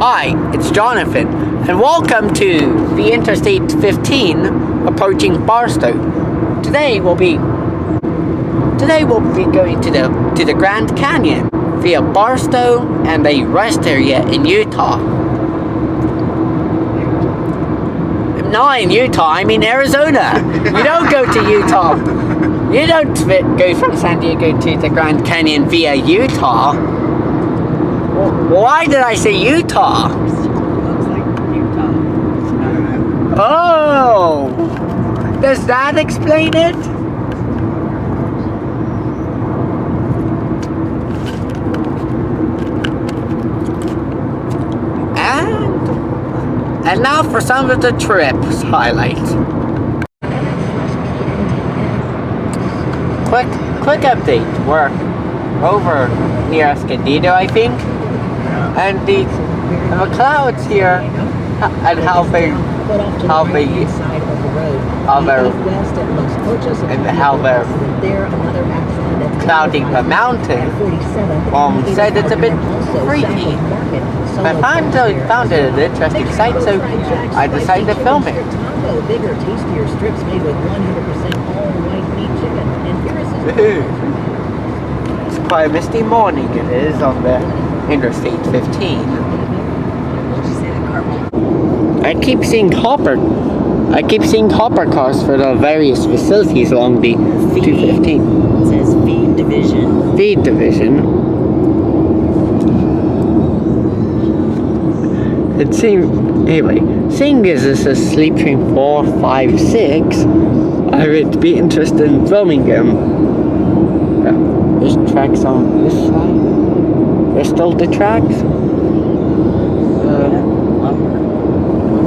Hi, it's Jonathan, and welcome to the Interstate 15 approaching Barstow. Today we'll be going to the Grand Canyon via Barstow and a rest area in Utah. Not in Utah, I mean Arizona. You don't go to Utah. You don't go from San Diego to the Grand Canyon via Utah. Why did I say Utah? Looks like Utah. Oh! Does that explain it? And now for some of the trip's highlights. Quick update. We're over near Escondido, I think. And the clouds here, and how they're clouding the mountain, said it's a bit freaky. I found it an interesting sight, so I decided to film it. Bigger, tastier strips made with 100% all white meat chicken. And here is It's quite a misty morning it is on the Interstate 15. I keep seeing hopper cars for the various facilities along the 215. It says feed division. Feed division. It seems, anyway, seeing as this is Sleep Train 4, 5, 6, I would be interested in filming them. There's tracks on this side. There's still the tracks.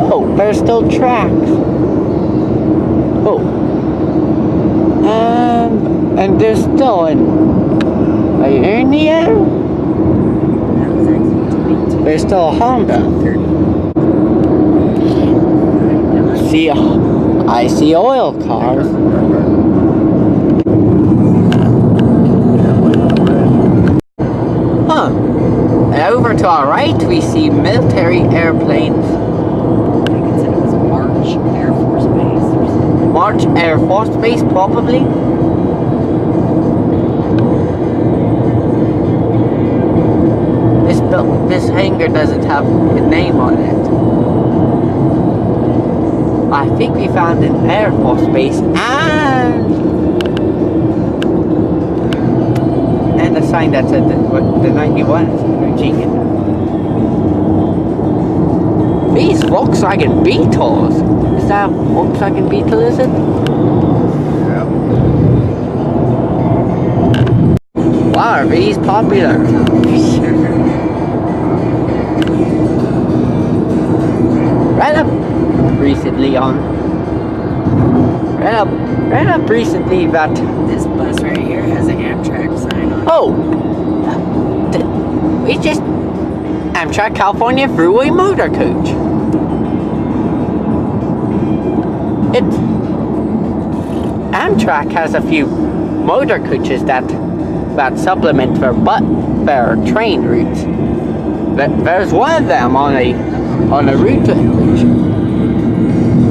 Oh, there's still tracks. Oh. And there's still an Ionia. There's still a Honda. I see oil cars. Huh. And over to our right, we see military airplanes. I think it was March Air Force Base. March Air Force Base, probably. This hangar doesn't have a name on it. I think we found an Air Force Base and a sign that said the 91 is Virginia. These Volkswagen Beetles. Is that a Volkswagen Beetle, is it? Yeah. Wow, are these popular? Right up recently that This bus right here has an Amtrak sign on it. oh, we just Amtrak California Thruway Motor Coach. Amtrak has a few motor coaches that supplement their train routes. There's one of them on a route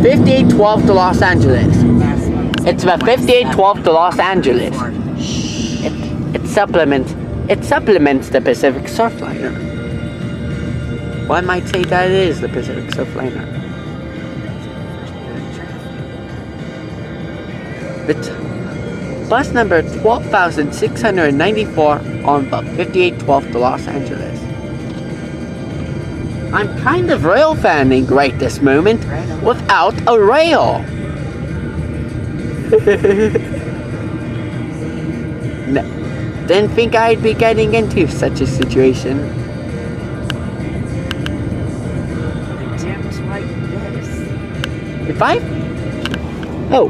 5812 to Los Angeles. It's the 5812 to Los Angeles. It supplements the Pacific Surfliner. One might say that it is the Pacific Surfliner. It's bus number 12,694 on the 5812 to Los Angeles. I'm kind of rail fanning right this moment without a rail. No, didn't think I'd be getting into such a situation. Attempts like this. Oh.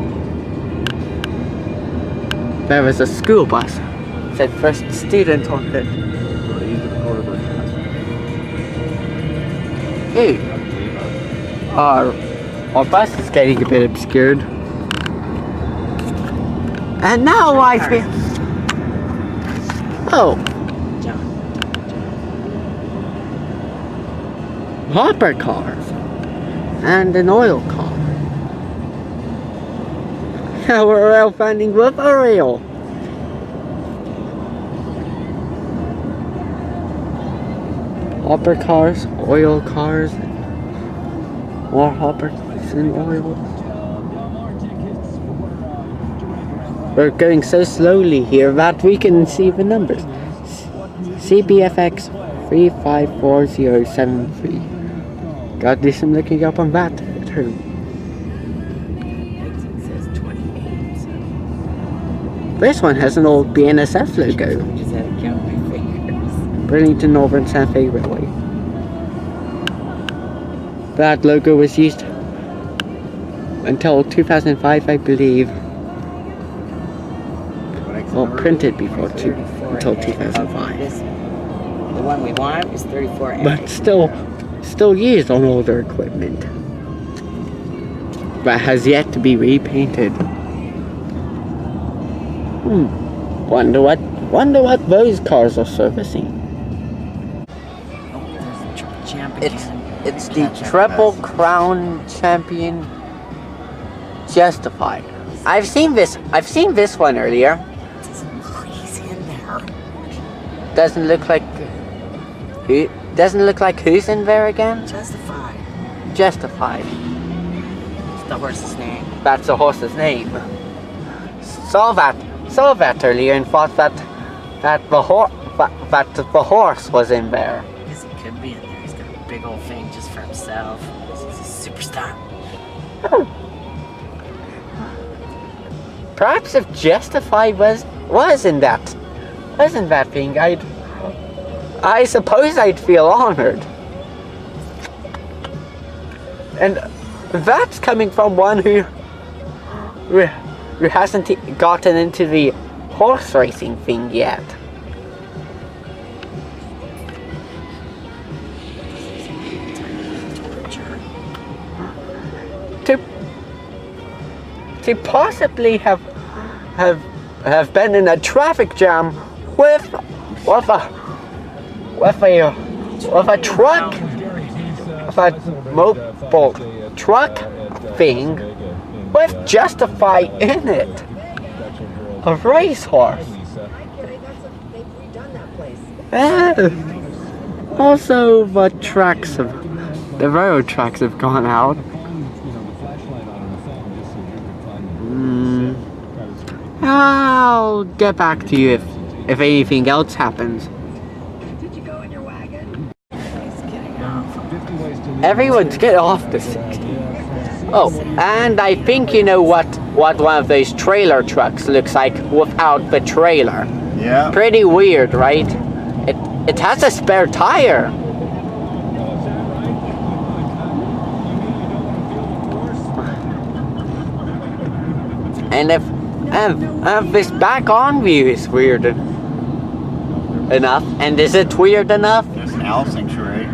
There was a school bus. It said first student on it. Hey. Our bus is getting a bit obscured. And now I feel... Oh. hopper cars, and an oil car. We're rail finding with a rail. Hopper cars, oil cars, more hopper cars and oil. We're going so slowly here that we can see the numbers. CBFX 354073. Gotta do some looking up on that too. It says 28. This one has an old BNSF logo. Just had to count my fingers. Burlington Northern Santa Fe Railway. That logo was used until 2005, I believe. Well, printed before until 2005. The one we want is 34. But still used on older equipment. But has yet to be repainted. Wonder what those cars are servicing. It's the Triple Crown Champion Justified. I've seen this one earlier. He's in there. Doesn't look like who's in there again? Justified. Justified. It's the horse's name. That's the horse's name. Saw that earlier and thought that the horse was in there. Yes, he could be in there. He's got a big old thing just for himself. He's a superstar. Perhaps if Justified wasn't that thing, I suppose I'd feel honored. And that's coming from one who hasn't gotten into the horse racing thing yet. To possibly have been in a traffic jam with a truck, with a mobile truck thing with Justify in it, a racehorse. Also, the railroad tracks have gone out. I'll get back to you if anything else happens. Did you go in your wagon? Everyone's getting off the 60. Oh, and I think you know what one of those trailer trucks looks like without the trailer. Yeah. Pretty weird, right? It has a spare tire. And if this back on view is weird enough, and is it weird enough? There's an owl sanctuary.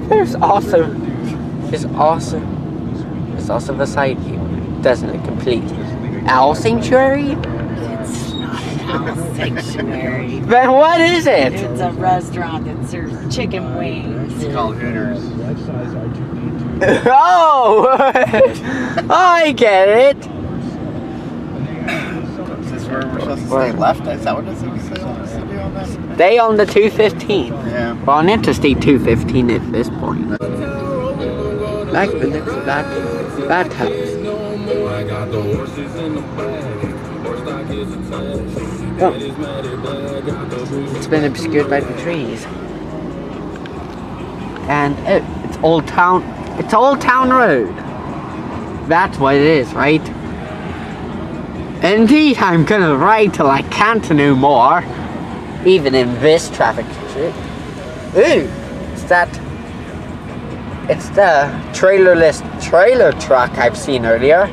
There's also the side view. Doesn't it complete owl sanctuary? It's not an owl sanctuary. Then what is it? It's a restaurant that serves chicken wings. It's called Hooters. Oh! I get it. Is this where we're supposed to stay left? Is that what it's supposed to do on that? They on the 215. Yeah. Well, on Interstate 215 at this point. Like the next that house. Oh. It's been obscured by the trees. And it's Old Town Road. That's what it is, right? Indeed, I'm gonna ride till I can't no more. Even in this traffic. Ooh, it's the trailerless trailer truck I've seen earlier.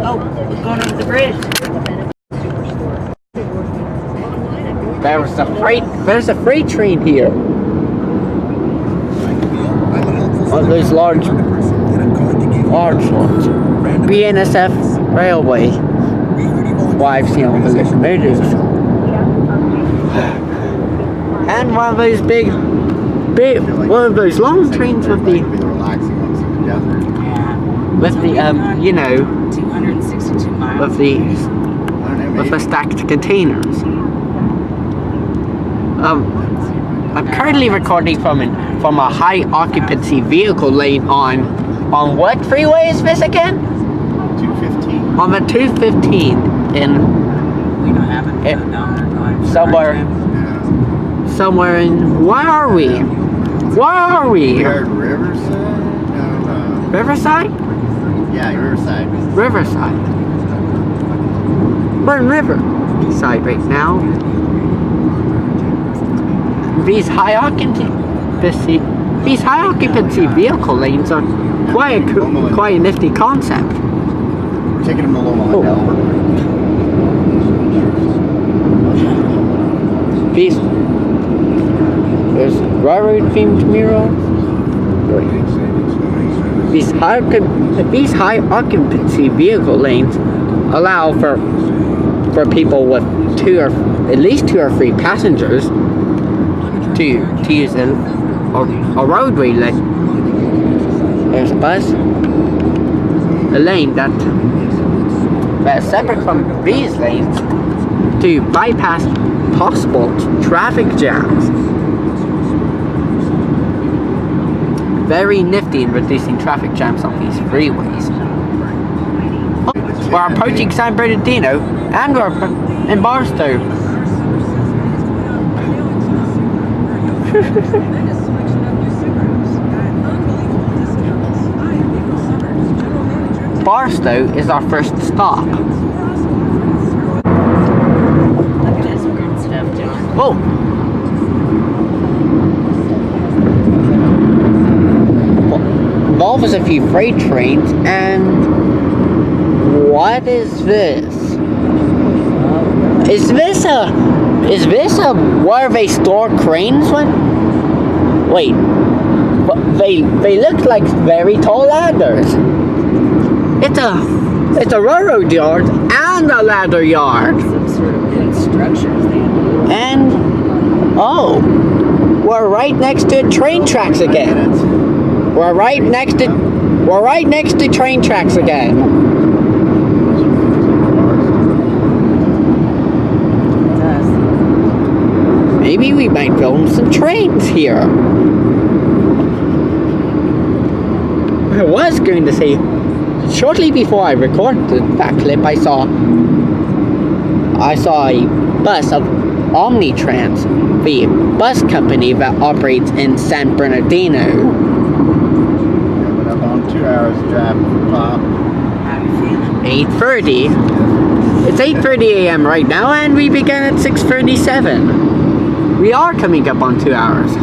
Oh, we're going over the bridge. There's a freight train here. One of those large ones. BNSF Railway. I've seen on the movies. And one of those one of those long trains with the, relaxing ones in the desert. with the, you know, 262 miles. with the, I don't know, with the maybe. stacked containers. I'm currently recording from a high occupancy vehicle lane on what freeway is this again? 215. On the 215 in We don't have it. Eh, No, somewhere in, where are we? Where are we? You're Riverside? No, Riverside? yeah, Riverside. Riverside. We're in Riverside right now. These high occupancy vehicle lanes are quite a nifty concept. We're taking them to Loma Oh. There's railroad themed murals. These high occupancy vehicle lanes allow for people with at least two or three passengers to use a roadway lane. There's a bus, a lane that's separate from these lanes to bypass possible traffic jams. Very nifty in reducing traffic jams on these freeways. Oh, we're approaching San Bernardino and we're in Barstow. Barstow is our first stop. Look at this weird stuff, John. Oh! Involves a few freight trains and what is this? Is this a where they store cranes with? Wait. They look like very tall ladders. It's a railroad yard and a ladder yard. Some sort of big structures they have. And oh, we're right next to train tracks again. We're right next to train tracks again. Maybe we might film some trains here. I was going to say, shortly before I recorded that clip, I saw a bus of Omnitrans, the bus company that operates in San Bernardino. Coming up on 2 hours drive from top. How you feeling? 8:30. It's 8:30 a.m. right now, and we began at 6:37. We are coming up on 2 hours.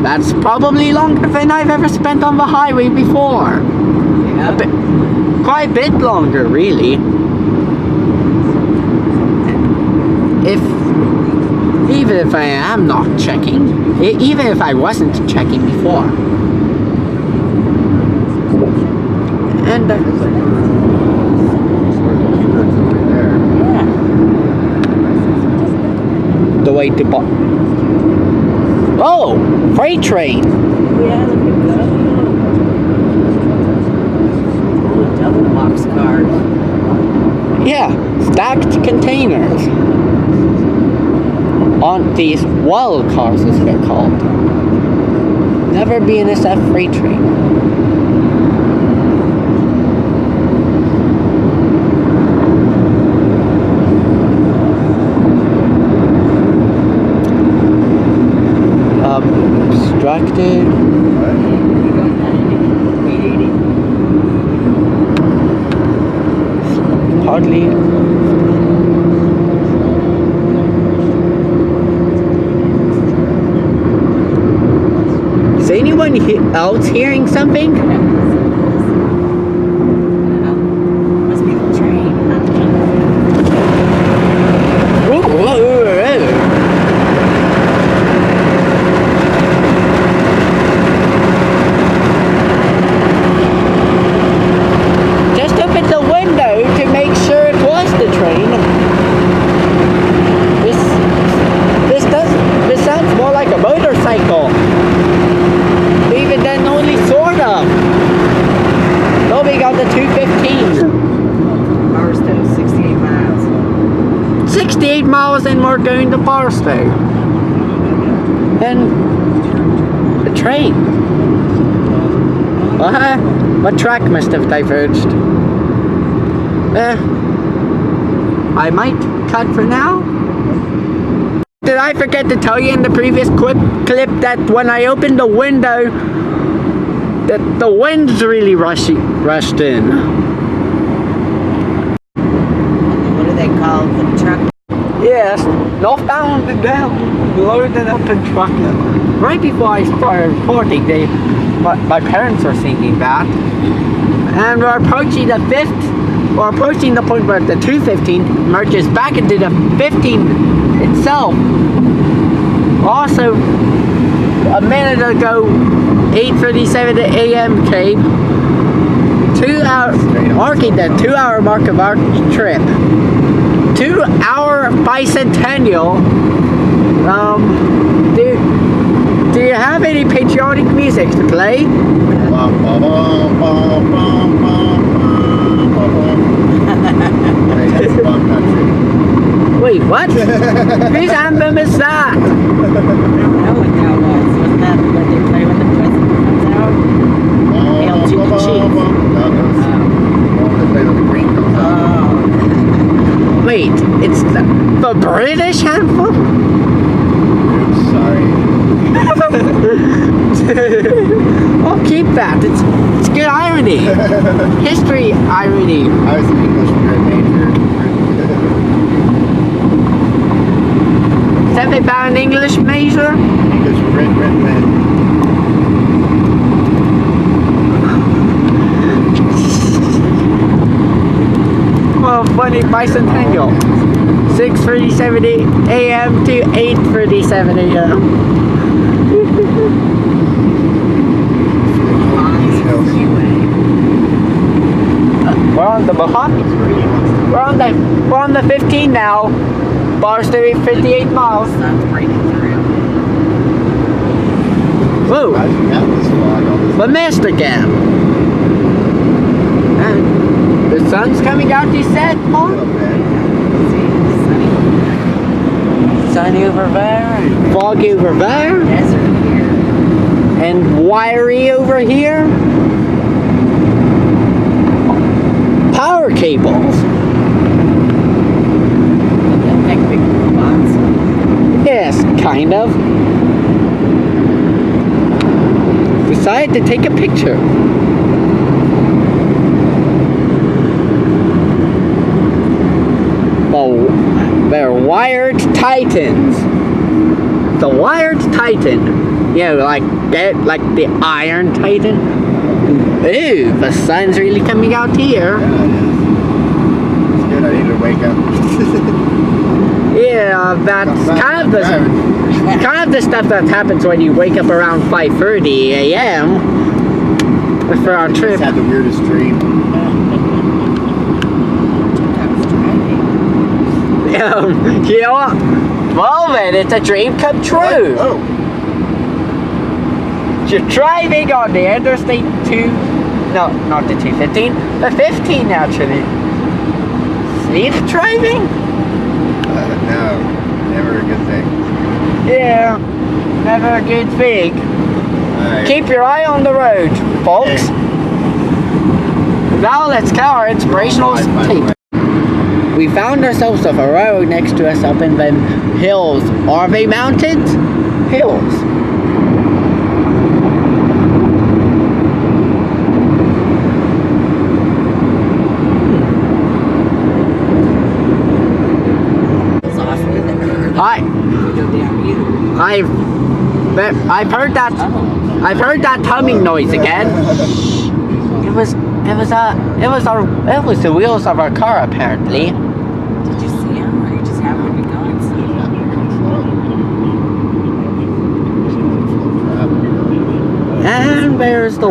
That's probably longer than I've ever spent on the highway before. Yeah. Quite a bit longer, really. Even if I am not checking, even if I wasn't checking before. And the way to oh, freight train. Yeah, look at that. Oh, double box cars. Yeah, stacked containers on these wall cars, as they're called. Never BNSF freight train. Obstructed. Hardly. Is anyone else hearing something? Must be the train. Just opened the window to make sure it was the train. 68 miles and we're going to Barstow. And the train. My track must have diverged. I might cut for now. Did I forget to tell you in the previous clip that when I opened the window, that the wind's really rushed in? What do they call the truck? Yes, northbound and down, loaded up in truck. Right before I started recording, my parents are singing that. And we're approaching the point where the 215 merges back into the 15 itself. Also, a minute ago, 8:37 a.m. came, 2 hours, marking the 2-hour mark of our trip. 2-hour bicentennial. Do you have any patriotic music to play? Wait, what? Whose anthem is that? I don't know what that was. Wasn't that what they play when the president comes out? Hail to the chief. Wait, it's the British anthem? Oops, sorry. I'll keep that. It's good irony. History irony. I was an English major. 7-pound English major? English written. Well, funny bicentennial. 6:37 a.m. to 8:37 a.m. We're on the Mojave. We're on the 15 now. Barstow 58 miles. Sun's breaking through. Whoa! But missed again. And the sun's coming out, you said, Mom? Sunny over there, and foggy over there, Desert here. and wiry over here. Power cables. Like big robots. Yes, kind of. Decided to take a picture. They're wired titans. The wired titan. You know, like the iron titan. Ooh, the sun's really coming out here. Yeah, it is. It's good, I need to wake up. Yeah, that's kind of the stuff that happens when you wake up around 5:30 a.m. for our trip. Just had the weirdest dream. You know what? Well then, it's a dream come true. Oh. You're driving on the Interstate 2, no, not the 215, the 15 actually. Sleep driving? No, never a good thing. Yeah, never a good thing. Right. Keep your eye on the road, folks. Hey. Now let's count our inspirational tape. We found ourselves with a road next to us up in the hills. Are they mountains? Hills. I've heard that humming noise again. It was the wheels of our car apparently. Did you see him, or you just happened to be going? And there's the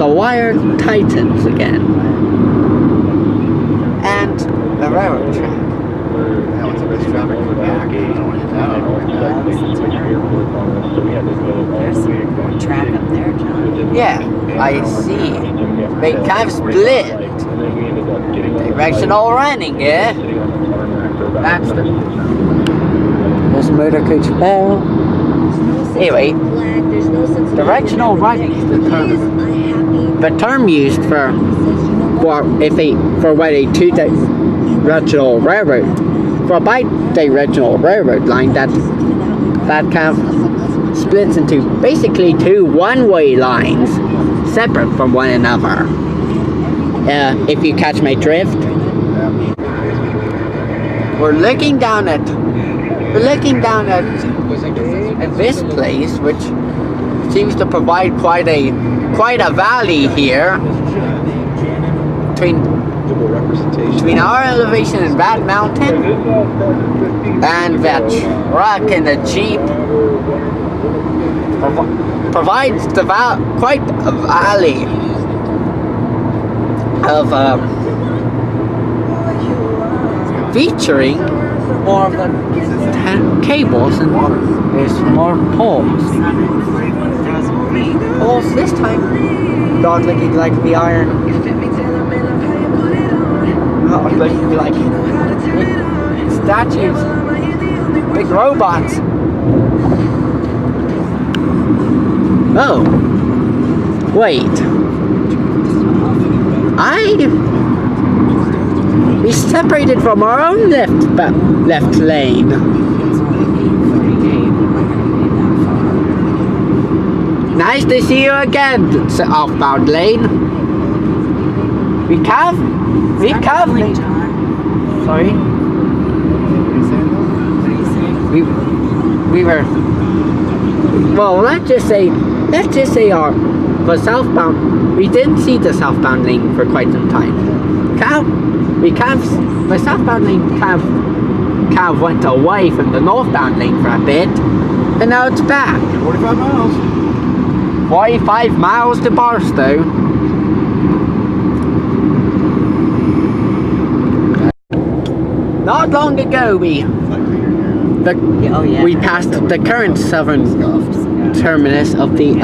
wired titans again. And the railroad track. Now it's a bit traffic in the back. There's some track up there, John. Yeah, I see. They kind of split. Directional running, yeah? That's the... There's motor coach bell. Anyway, directional writing is the term used for what a two-directional railroad, for a bi-directional railroad line that kind of splits into basically two one-way lines separate from one another. If you catch my drift. We're looking down at this place, which seems to provide quite a valley here between our elevation and that mountain and that truck and the Jeep. Provides quite a valley of featuring more of the cables and there's more poles. Poles this time not looking like the iron, not looking like statues, big robots. Oh, wait. We separated from our own left lane. Nice to see you again, southbound lane. We have. Sorry. We were. Well, let's just say for southbound, we didn't see the southbound lane for quite some time. The southbound lane kind of went away from the northbound lane for a bit, and now it's back. 45 miles. 45 miles to Barstow. Not long ago, we passed the current southern terminus of the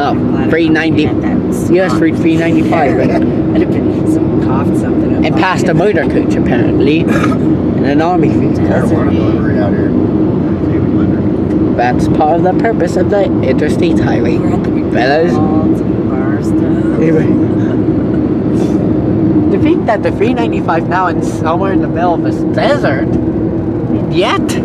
390 US Route 395, and passed a motor coach apparently, and an army vehicle. That's part of the purpose of the interstate highway, fellas. Anyway, to think that the 395 now is somewhere in the middle of this desert, yet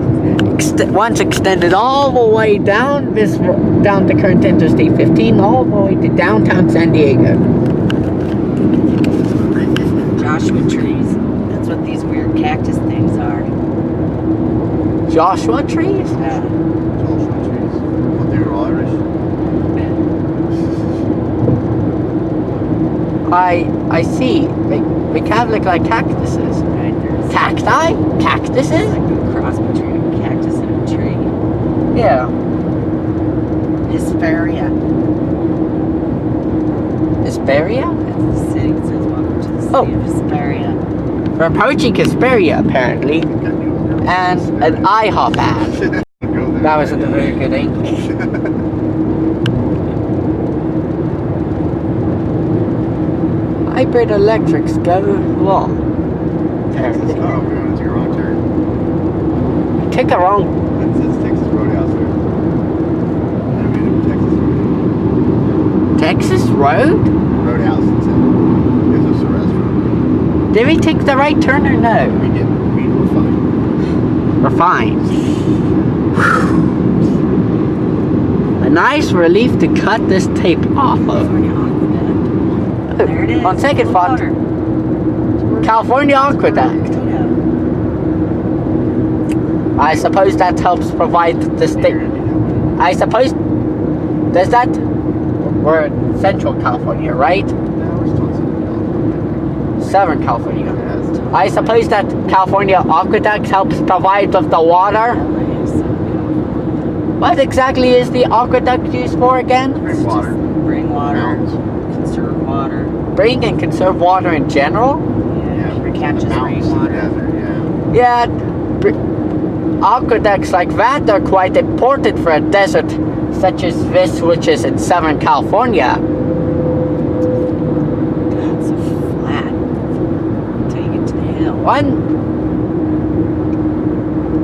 once extended all the way down the current Interstate 15, all the way to downtown San Diego. Joshua trees. That's what these weird cactus things are. Joshua trees? Yeah. Joshua trees. Well, they're all Irish. I see. They kind of look like cactuses. Right, there's Cacti? Cactuses? like a cross between a cactus and a tree. Yeah. Hesperia. Hesperia? That's the city. It says welcome to the city of Hesperia. We're approaching Hesperia, apparently. And an IHOP ad. That wasn't a very good English. Hybrid electrics go long. Apparently. Oh, we're going to take a wrong turn. Take a wrong. That says Texas Roadhouse there. I mean, Texas Texas Road. Road? Roadhouse, it said. There's a restaurant. Did we take the right turn or no? We didn't. We're fine. We're fine. A nice relief to cut this tape off of. California Aqueduct. There it is. On second thought, Water. California Aqueduct. I suppose that helps provide the state. I suppose. Does that? We're in Central California, right? No, we're still in Southern California. California. I suppose that California Aqueduct helps provide with the water. What exactly is the aqueduct used for again? Drink water. Bring water. Mountains. Conserve water. Bring and conserve water in general? Yeah, Catches mountains, rainwater. desert, yeah. Yeah, aqueducts like that are quite important for a desert such as this, which is in Southern California. It's so flat. Until you get to the hill.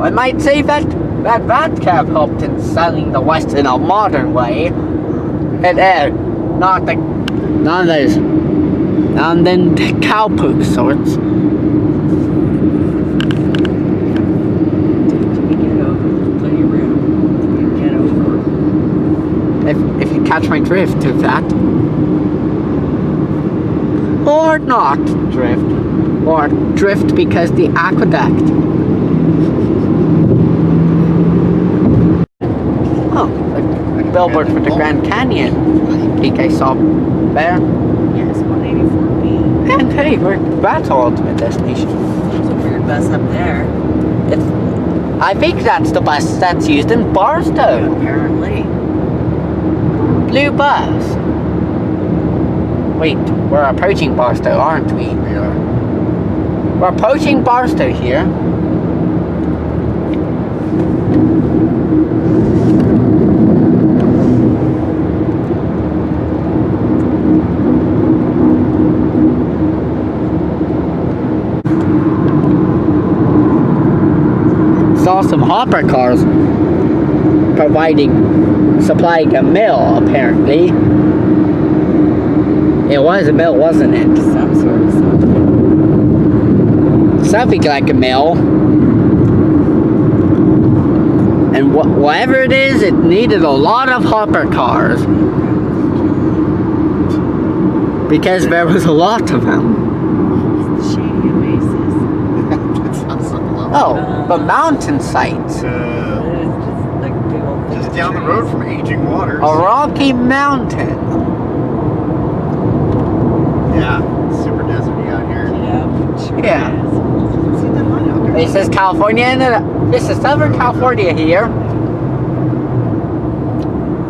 I might say that cab helped in selling the West in a modern way. And not those, and then the cowpoke sorts. You get over. Plenty of room. You get over. If you catch my drift of that. Or not drift. Or drift because the aqueduct. Oh, a billboard for the Grand Canyon. I think I saw there. Yes, 184B. And hey, that's our ultimate destination. There's a weird bus up there. I think that's the bus that's used in Barstow. Apparently. Blue bus. Wait, we're approaching Barstow, aren't we? We are. We're approaching Barstow here. Saw some hopper cars supplying a mill, apparently. It was a mill, wasn't it? Some sort of something. Something like a mill. And whatever it is, it needed a lot of hopper cars. Because there was a lot of them. Shady oasis. That sounds so low. Oh, the mountain sites. It's just like big old Just down the road from Aging Waters. A rocky mountain. Yeah, super deserty out here. Yeah. See that line out there? This is California, and this is Southern California here.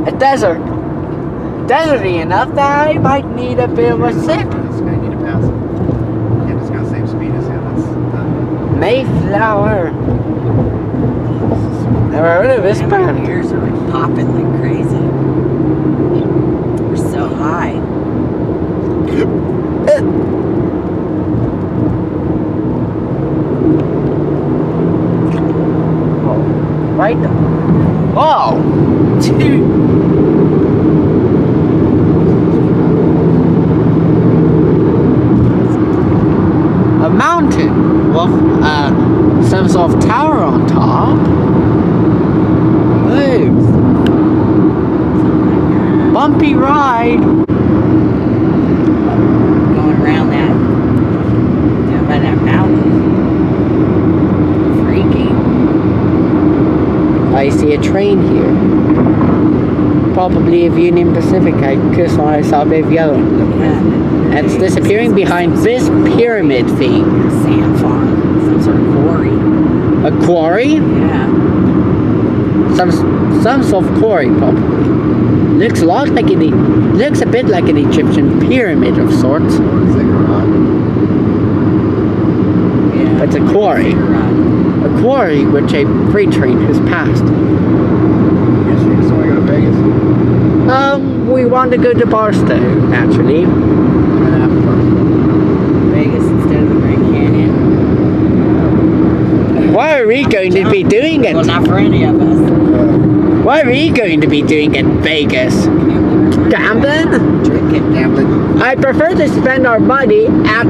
A desert. Deserty enough that I might need a bit of a sip. This guy need to pass it. Yeah, just got the same speed as him. That's Mayflower. Never heard of this My brand. ears are like popping like crazy. We're so high. Right? Oh! A mountain with some sort of tower on top. Ooh. Bumpy ride. Going around that, down by that mountain. Freaky. I see a train here. Probably of Union Pacific. I guess I saw a bit of yellow. Yeah. And it's disappearing behind this pyramid thing. Sand farm. Some sort of quarry. A quarry? Yeah. Some sort of quarry, probably. Looks a lot like looks a bit like an Egyptian pyramid of sorts. Yeah. But it's a quarry. A quarry which a freight train has passed. Yes, you just want to go to Vegas. We want to go to Barstow, naturally. Vegas instead of the Grand Canyon. Why are we going to be doing it? Well, not for any of us. What are we going to be doing in Vegas? Gambling? Drinking. Gambling. I prefer to spend our money at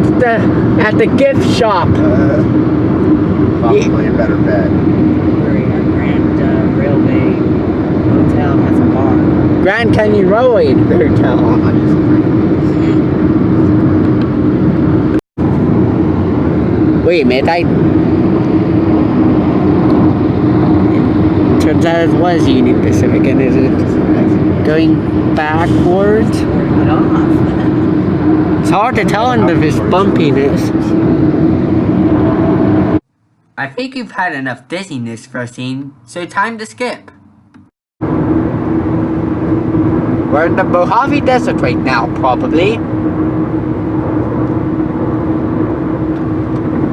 the gift shop. Probably a better bet. Where our Grand Railway Hotel has a bar. Grand Canyon Railway Hotel. Wait a minute, turns out it was Union Pacific, and is it going backwards? Turn it off. It's hard to tell under this bumpiness. I think you've had enough dizziness for a scene, so time to skip. We're in the Mojave Desert right now, probably.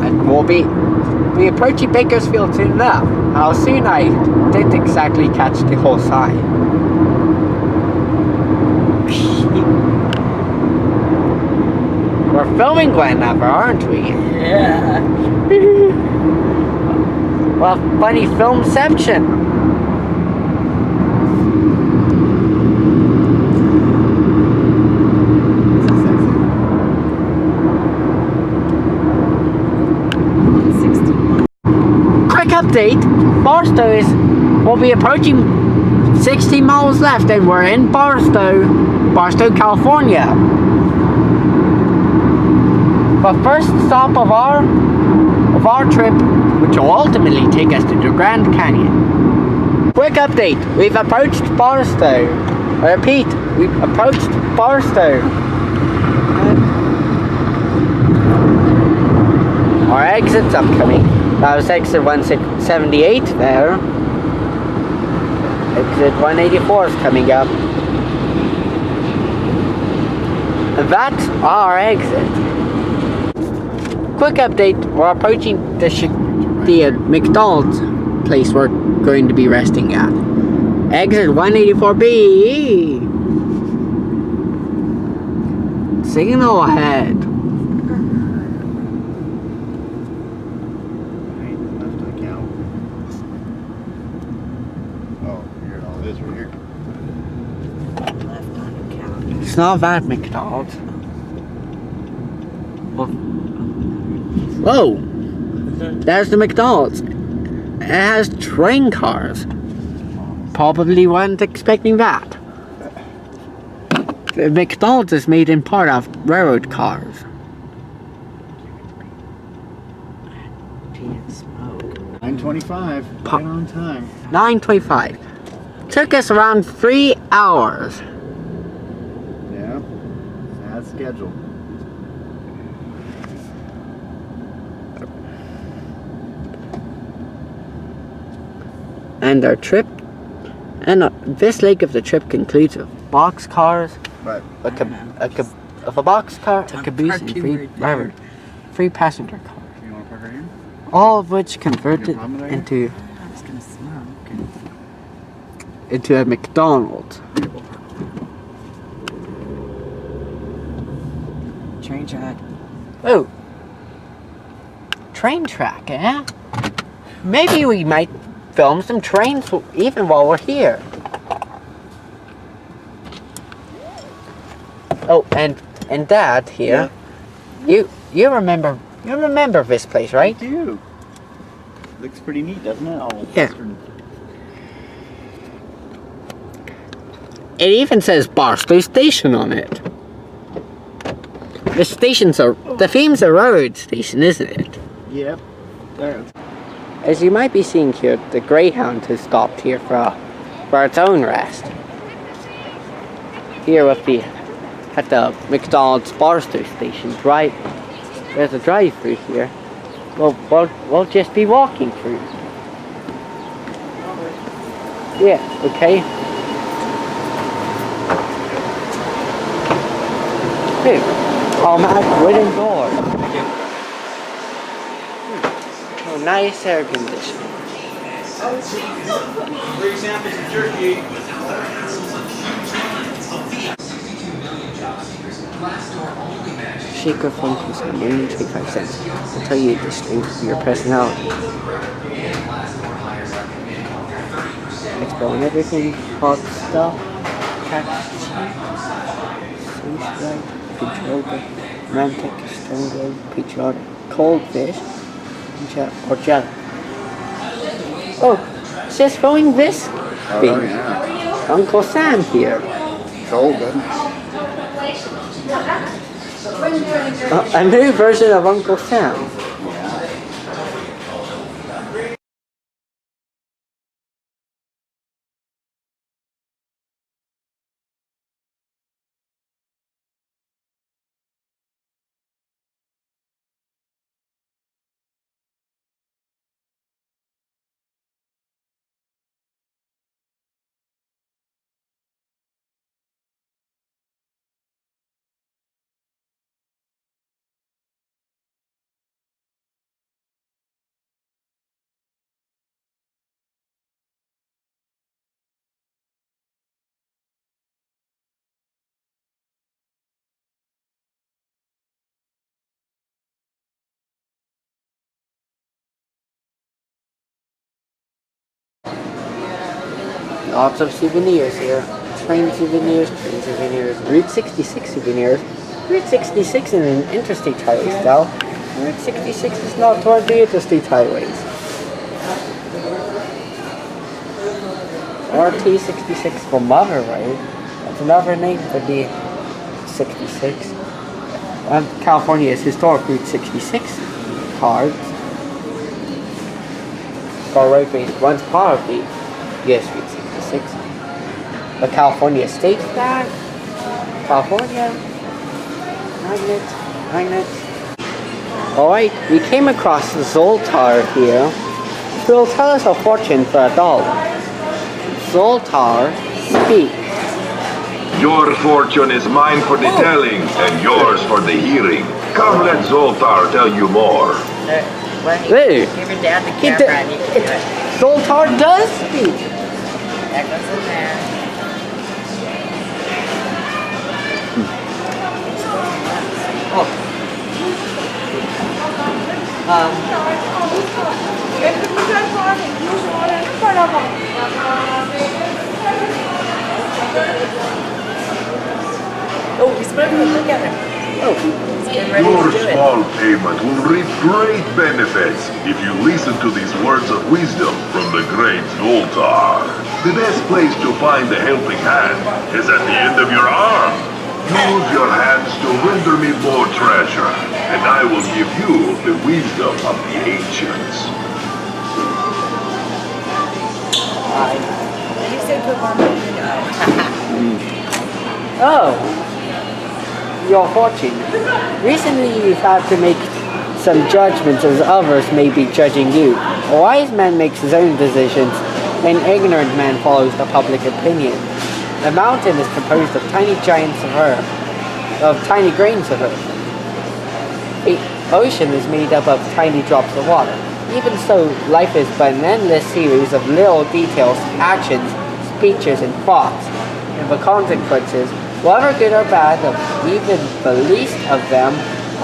And we'll be approaching Bakersfield soon enough. How soon I didn't exactly catch the whole sign. We're filming whenever, aren't we? Yeah. Well, funny filmception. Quick update. Barstow will be approaching 60 miles left and we're in Barstow, California. The first stop of our trip, which will ultimately take us to the Grand Canyon. Quick update. We've approached Barstow. I repeat, we've approached Barstow. Our exit's upcoming. That was exit 178 there. Exit 184 is coming up. And that's our exit. Quick update, we're approaching the McDonald's place we're going to be resting at. Exit 184B. Signal ahead. It's not that McDonald's. Whoa! There's the McDonald's. It has train cars. Probably weren't expecting that. The McDonald's is made in part of railroad cars. 9:25. Right on time. 9:25. Took us around 3 hours. Yeah. As scheduled. And our trip, this leg of the trip concludes with boxcars, But a boxcar, a caboose, and free passenger cars. you want to park right here? All of which converted Your problem there? into I was gonna smoke. a McDonald's. Train track. Oh, train track, eh? Maybe we might film some trains even while we're here. Oh, and Dad here, you remember this place, right? I do. Looks pretty neat, doesn't it? All Yeah. Western. It even says Barstow Station on it. The theme's a railroad station, isn't it? Yep. There. As you might be seeing here, the Greyhound has stopped here for its own rest. Here at the McDonald's Barstow station, right? There's a drive-through here. We'll just be walking through. Yeah, okay. Here, automatic wooden door. Oh, nice air conditioning. 3 samples of jerky. Shaker phone costs only 25 cents. I'll tell you the strength of your personality. Expo and everything, hot stuff, sunshine, patriotic, romantic, stone patriotic, cold fish, or jelly. Oh, it's just throwing this thing. Oh, yeah. Uncle Sam here. Cold, doesn't it? A new version of Uncle Sam. Lots of souvenirs here. Train souvenirs, Route 66 souvenirs. Route 66 is an interstate highway style. Route 66 is not toward the interstate highways. RT66 for Mother Road. That's another name for the 66. California's historic Route 66 cards. Star Roadways once part of the US Route 66. The California State Flag. California. Magnets. Alright, we came across Zoltar here. Who will tell us a fortune for $1. Zoltar, speak. Your fortune is mine for the telling, and yours for the hearing. Come, let Zoltar tell you more. Hey, Give your dad the camera and you can do it. Zoltar does speak. That goes in there. Oh, he's moving. Look at him. Oh, he's getting ready Your to do it. small payment will reap great benefits if you listen to these words of wisdom from the great Zoltar. The best place to find the helping hand is at the end of your arm. Use your hands to render me more treasure, and I will give you the wisdom of the ancients. You said put one more Oh, your fortune. Recently you've had to make some judgments as others may be judging you. A wise man makes his own decisions, an ignorant man follows the public opinion. The mountain is composed of tiny giants of earth, of tiny grains of earth. The ocean is made up of tiny drops of water. Even so, life is but an endless series of little details, actions, speeches, and thoughts. And the consequences, whether good or bad, of even the least of them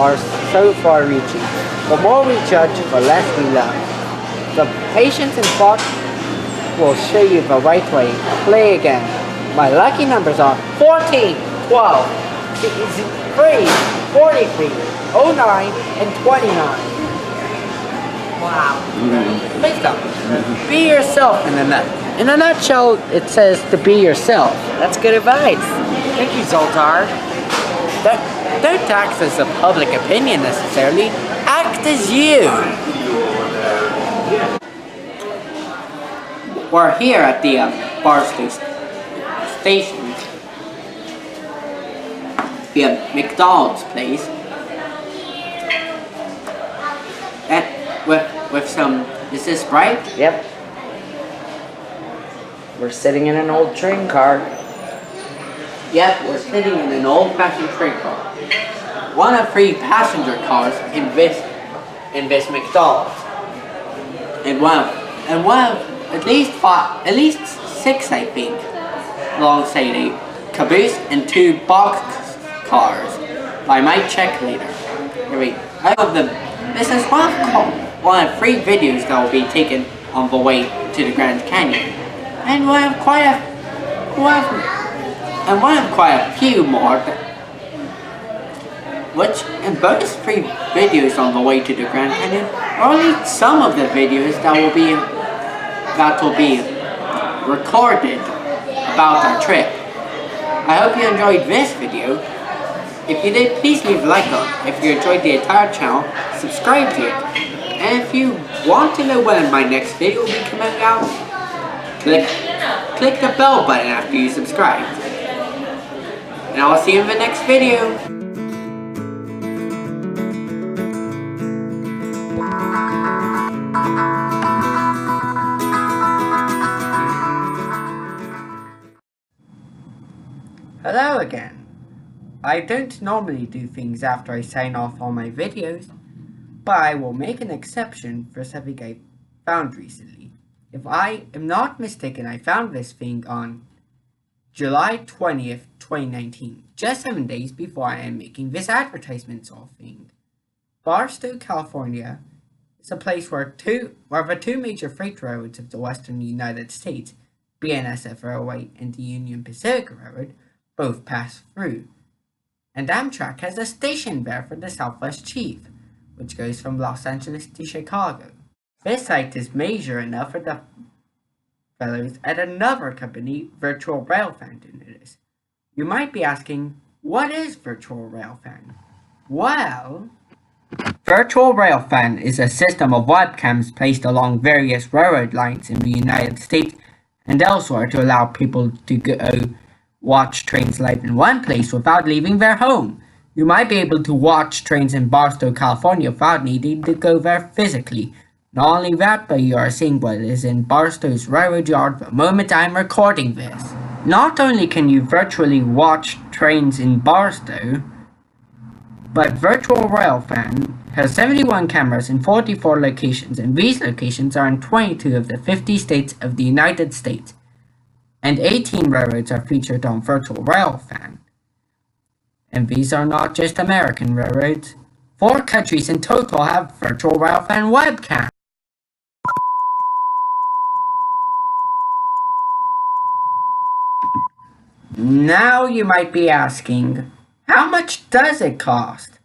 are so far-reaching. The more we judge, the less we love. The patience and thought will show you the right way. Play again. My lucky numbers are 14, 12, 3, 43, 09, and 29. Wow. Please don't. Be yourself in a nutshell, it says to be yourself. That's good advice. Thank you, Zoltar. Don't act as a public opinion necessarily. Act as you. We're here at the Barstow station. The McDonald's place. And with some, is this right? Yep. We're sitting in an old train car. Yep, we're sitting in an old-fashioned train car. One of 3 passenger cars in this McDonald's. And one of at least 6, I think, alongside a caboose and 2 box cars. I might check later. This is one of 3 videos that will be taken on the way to the Grand Canyon, and one of quite a few more. And bonus 3 videos on the way to the Grand Canyon are only some of the videos that will be recorded about our trip. I hope you enjoyed this video. If you did, please leave a like on. If you enjoyed the entire channel, subscribe to it. And if you want to know when my next video will be coming out, click the bell button after you subscribe. And I'll see you in the next video. Hello again. I don't normally do things after I sign off on my videos, but I will make an exception for something I found recently. If I am not mistaken, I found this thing on July 20th, 2019, just 7 days before I am making this advertisement thing. Barstow, California is a place where the 2 major freight roads of the western United States BNSF Railway and the Union Pacific Railroad both pass through. And Amtrak has a station there for the Southwest Chief, which goes from Los Angeles to Chicago. This site is major enough for the fellows at another company, Virtual Railfan, to notice. You might be asking, what is Virtual Railfan? Well, Virtual Railfan is a system of webcams placed along various railroad lines in the United States and elsewhere to allow people to go watch trains live in one place without leaving their home. You might be able to watch trains in Barstow, California without needing to go there physically. Not only that, but you are seeing what is in Barstow's railroad yard the moment I'm recording this. Not only can you virtually watch trains in Barstow, but Virtual Railfan has 71 cameras in 44 locations, and these locations are in 22 of the 50 states of the United States. And 18 railroads are featured on Virtual Railfan. And these are not just American railroads. 4 countries in total have Virtual Railfan webcams. Now you might be asking, how much does it cost?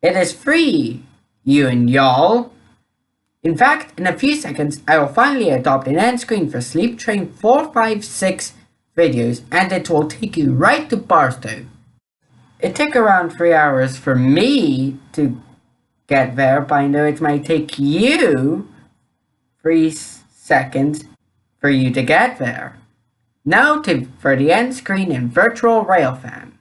It is free, you and y'all. In fact, in a few seconds, I will finally adopt an end screen for Sleep Train 456 videos, and it will take you right to Barstow. It took around 3 hours for me to get there, but I know it might take you 3 seconds for you to get there. Now for the end screen in Virtual Railfan.